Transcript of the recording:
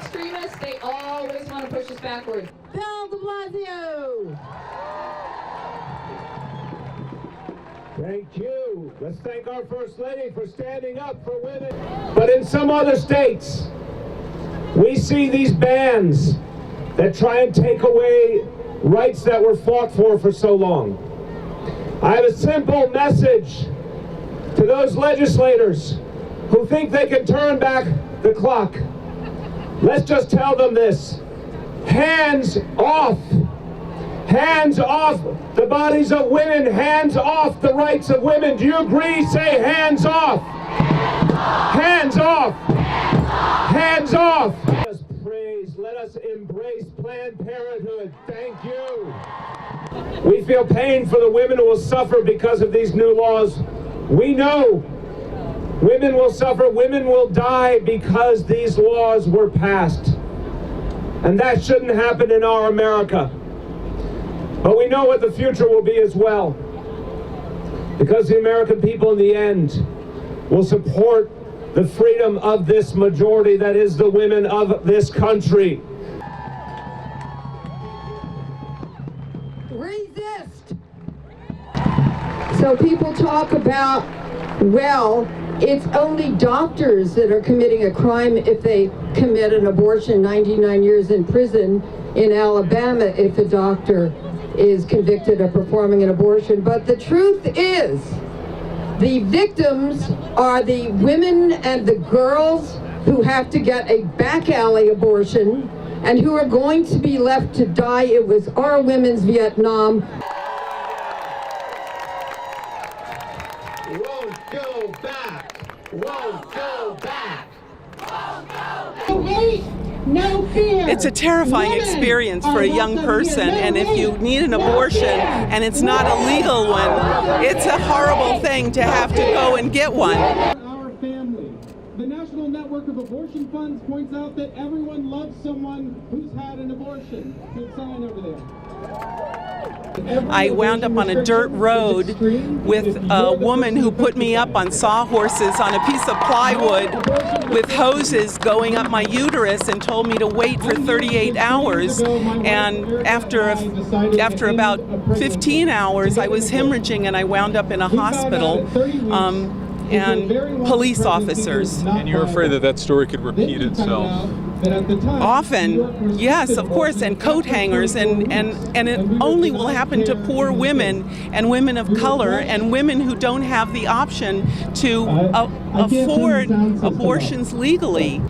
extremists, they always want to push us backward. Bill de Blasio! Thank you. Let's thank our First Lady for standing up for women. But in some other states, we see these bans that try and take away rights that were fought for so long. I have a simple message to those legislators who think they can turn back the clock. Let's just tell them this. Hands off. Hands off the bodies of women. Hands off the rights of women. Do you agree? Say hands off. Hands off. Hands off. Let us praise. Let us embrace Planned Parenthood. Thank you. We feel pain for the women who will suffer because of these new laws. We know women will suffer. Women will die because these laws were passed. And that shouldn't happen in our America. But we know what the future will be as well, because the American people in the end will support the freedom of this majority that is the women of this country. Resist! So people talk about, well, it's only doctors that are committing a crime if they commit an abortion, 99 years in prison in Alabama if a doctor is convicted of performing an abortion. But the truth is, the victims are the women and the girls who have to get a back alley abortion and who are going to be left to die. It was our women's Vietnam. Won't go back. Won't go back. Won't go back. No hate, no fear. It's a terrifying experience for a young person, and if you need an abortion and it's not a legal one, it's a horrible thing to have to go and get one. Our family. The National Network of Abortion Funds points out that everyone loves someone who's had an abortion. Good sign over there. I wound up on a dirt road with a woman who put me up on sawhorses on a piece of plywood with hoses going up my uterus and told me to wait for 38 hours. And after about 15 hours, I was hemorrhaging and I wound up in a hospital. And police officers. And you're afraid that that story could repeat itself? Often, yes, of course, and coat hangers, and it only will happen to poor women and women of color and women who don't have the option to afford abortions legally.